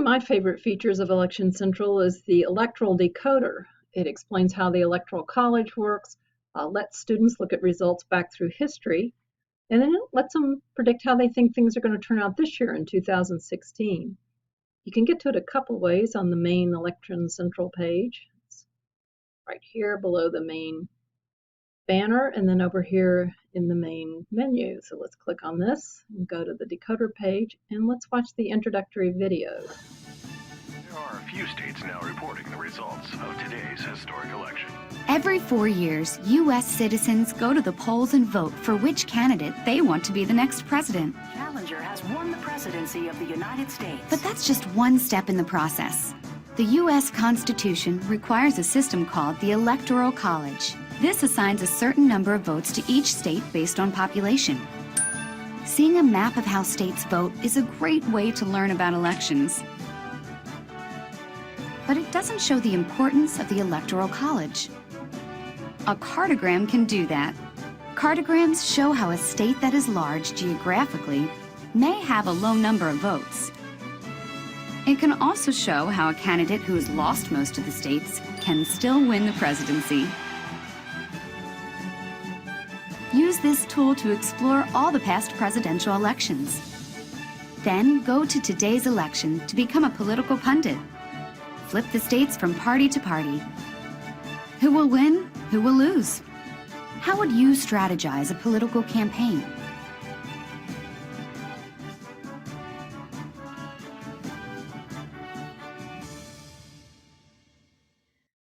of my favorite features of Election Central is the Electoral Decoder. It explains how the Electoral College works, lets students look at results back through history, and then it lets them predict how they think things are going to turn out this year in 2016. You can get to it a couple ways on the main Election Central page. It's right here below the main banner, and then over here in the main menu. So let's click on this and go to the Decoder page, and let's watch the introductory video. There are a few states now reporting the results of today's historic election. Every 4 years, U.S. citizens go to the polls and vote for which candidate they want to be the next president. Challenger has won the presidency of the United States. But that's just one step in the process. The U.S. Constitution requires a system called the Electoral College. This assigns a certain number of votes to each state based on population. Seeing a map of how states vote is a great way to learn about elections. But it doesn't show the importance of the Electoral College. A cartogram can do that. Cartograms show how a state that is large geographically may have a low number of votes. It can also show how a candidate who has lost most of the states can still win the presidency. Use this tool to explore all the past presidential elections. Then go to today's election to become a political pundit. Flip the states from party to party. Who will win? Who will lose? How would you strategize a political campaign?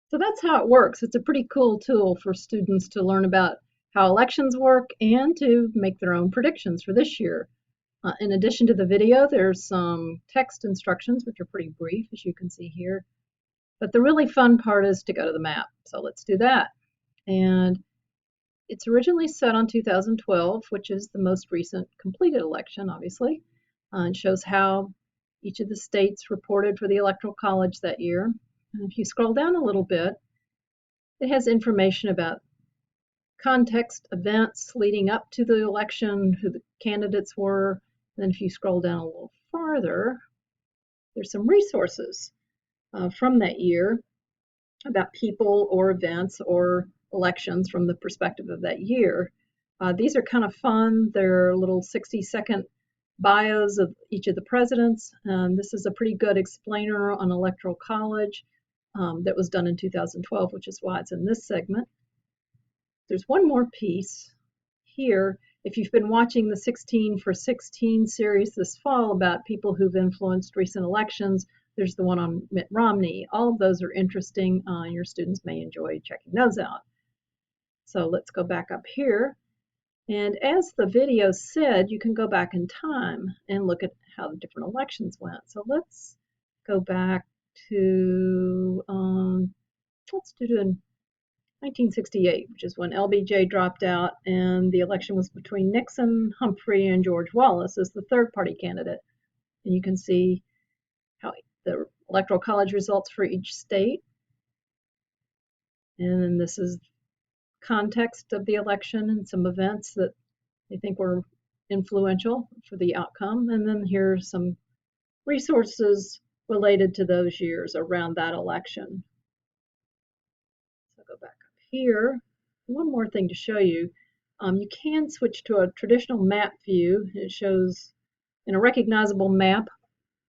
So that's how it works. It's a pretty cool tool for students to learn about how elections work and to make their own predictions for this year. In addition to the video, there's some text instructions, which are pretty brief, as you can see here. But the really fun part is to go to the map. So let's do that. And it's originally set on 2012, which is the most recent completed election, obviously. It shows how each of the states reported for the Electoral College that year. And if you scroll down a little bit, it has information about context, events leading up to the election, who the candidates were. And then if you scroll down a little farther, there's some resources from that year about people or events or elections from the perspective of that year. These are kind of fun. They're little 60-second bios of each of the presidents. This is a pretty good explainer on Electoral College that was done in 2012, which is why it's in this segment. There's one more piece here. If you've been watching the 16 for 16 series this fall about people who've influenced recent elections, there's the one on Mitt Romney. All of those are interesting. Your students may enjoy checking those out. So let's go back up here. And as the video said, you can go back in time and look at how the different elections went. So let's go back to, let's do it in 1968, which is when LBJ dropped out and the election was between Nixon, Humphrey, and George Wallace as the third party candidate. And you can see how the Electoral College results for each state. And then this is context of the election and some events that they think were influential for the outcome. And then here's some resources related to those years around that election. So go back up here. One more thing to show you. You can switch to a traditional map view. It shows in a recognizable map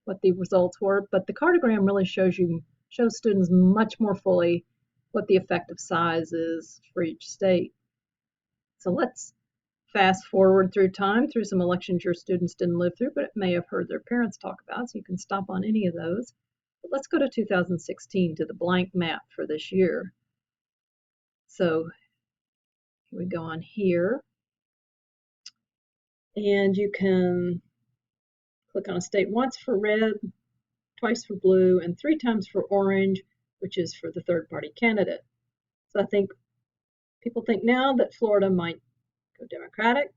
what the results were, but the cartogram really shows students much more fully what the effective size is for each state. So let's fast forward through time through some elections your students didn't live through, but may have heard their parents talk about, so you can stop on any of those. But let's go to 2016, to the blank map for this year. So here we go on here, and you can click on a state once for red, twice for blue, and 3 times for orange, which is for the third party candidate. So I think people think now that Florida might go Democratic.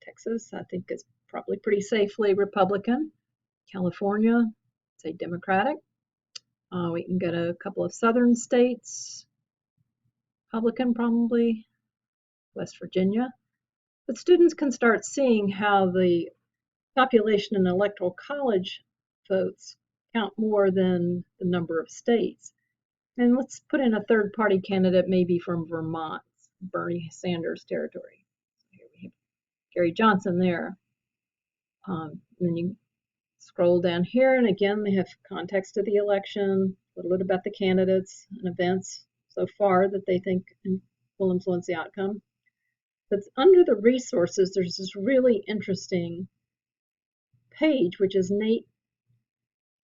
Texas, I think, is probably pretty safely Republican. California, say Democratic. We can get a couple of southern states, Republican probably, West Virginia. But students can start seeing how the population and electoral college votes count more than the number of states. And let's put in a third-party candidate, maybe from Vermont, Bernie Sanders territory. So here we have Gary Johnson there. Then you scroll down here, and again, they have context of the election, a little bit about the candidates and events so far that they think will influence the outcome. But under the resources, there's this really interesting page, which is Nate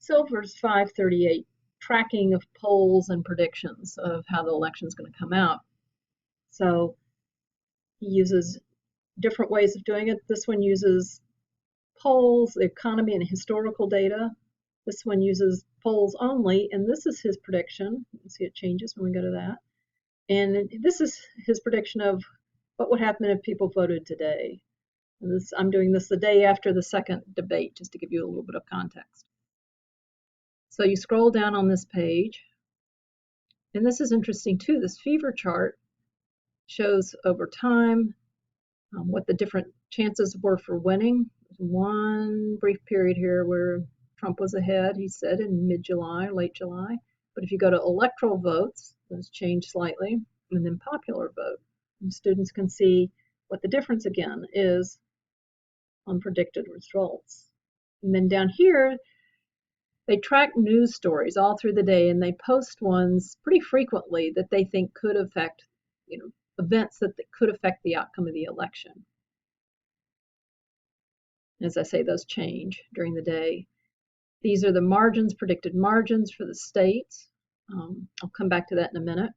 Silver's 538, tracking of polls and predictions of how the election is going to come out. So he uses different ways of doing it. This one uses polls, the economy, and historical data. This one uses polls only, and this is his prediction. You can see it changes when we go to that. And this is his prediction of what would happen if people voted today. And this, I'm doing this the day after the second debate, just to give you a little bit of context. So you scroll down on this page, and this is interesting too. This fever chart shows over time what the different chances were for winning. There's one brief period here where Trump was ahead, he said, in mid-July, late July. But if you go to electoral votes, those change slightly, and then popular vote. And students can see what the difference again is on predicted results. And then down here, they track news stories all through the day, and they post ones pretty frequently that they think could affect, events that could affect the outcome of the election. As I say, those change during the day. These are the margins, predicted margins for the states. I'll come back to that in a minute.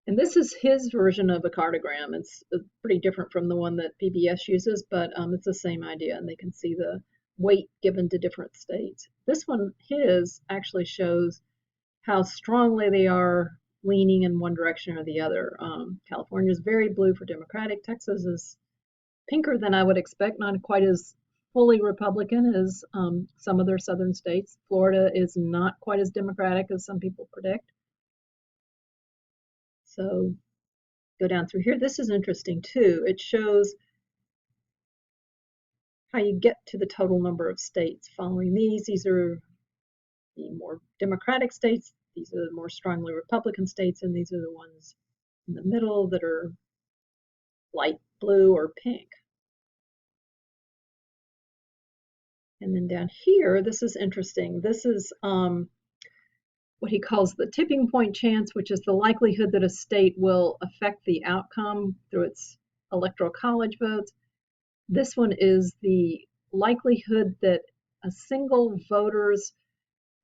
And this is his version of a cartogram. It's pretty different from the one that PBS uses, but it's the same idea, and they can see the weight given to different states. This one, his, actually shows how strongly they are leaning in one direction or the other. California is very blue for Democratic. Texas is pinker than I would expect, not quite as fully Republican as some other southern states. Florida is not quite as Democratic as some people predict. So go down through here. This is interesting too. It shows how you get to the total number of states following these. These are the more Democratic states. These are the more strongly Republican states, and these are the ones in the middle that are light blue or pink. And then down here, this is interesting. This is what he calls the tipping point chance, which is the likelihood that a state will affect the outcome through its electoral college votes. This one is the likelihood that a single voter's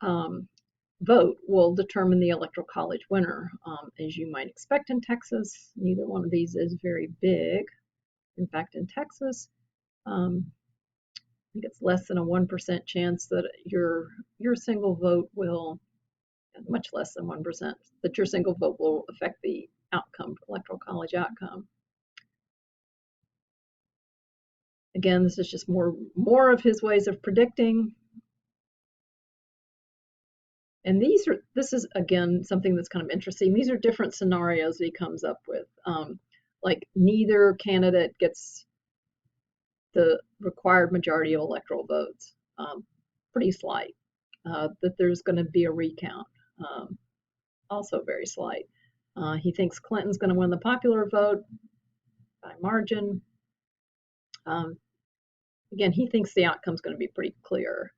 vote will determine the electoral college winner. As you might expect in Texas, neither one of these is very big. In fact, in Texas, I think it's less than a 1% chance that your single vote will, much less than 1%, that your single vote will affect the outcome, electoral college outcome. Again, this is just more of his ways of predicting. And this is, again, something that's kind of interesting. These are different scenarios he comes up with. Like neither candidate gets the required majority of electoral votes, pretty slight. That there's going to be a recount, also very slight. He thinks Clinton's going to win the popular vote by margin. Again, he thinks the outcome's going to be pretty clear,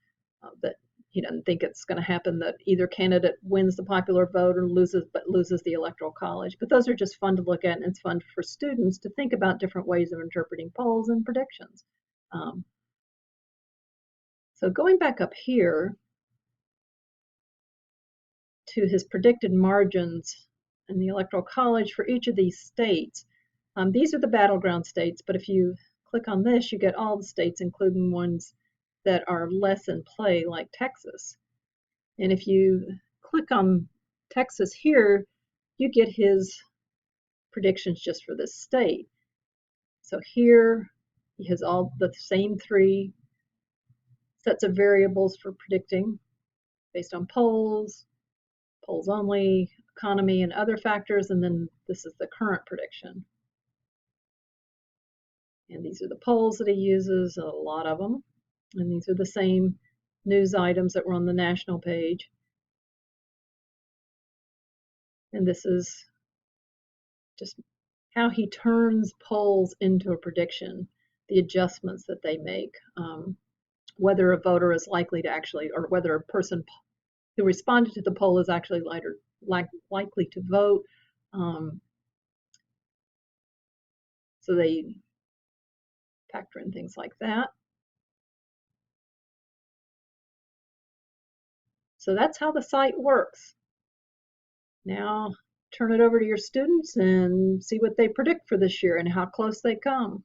that he doesn't think it's going to happen that either candidate wins the popular vote or loses the electoral college. But those are just fun to look at, and it's fun for students to think about different ways of interpreting polls and predictions. So going back up here to his predicted margins in the electoral college for each of these states, these are the battleground states, but if you click on this, you get all the states, including ones that are less in play, like Texas. And if you click on Texas here, you get his predictions just for this state. So here he has all the same three sets of variables for predicting based on polls only, economy, and other factors, and then this is the current prediction. And these are the polls that he uses, a lot of them. And these are the same news items that were on the national page. And this is just how he turns polls into a prediction, the adjustments that they make, whether a voter is likely to actually, or whether a person who responded to the poll is actually likely to vote. So they factor in things like that. So that's how the site works. Now turn it over to your students and see what they predict for this year and how close they come.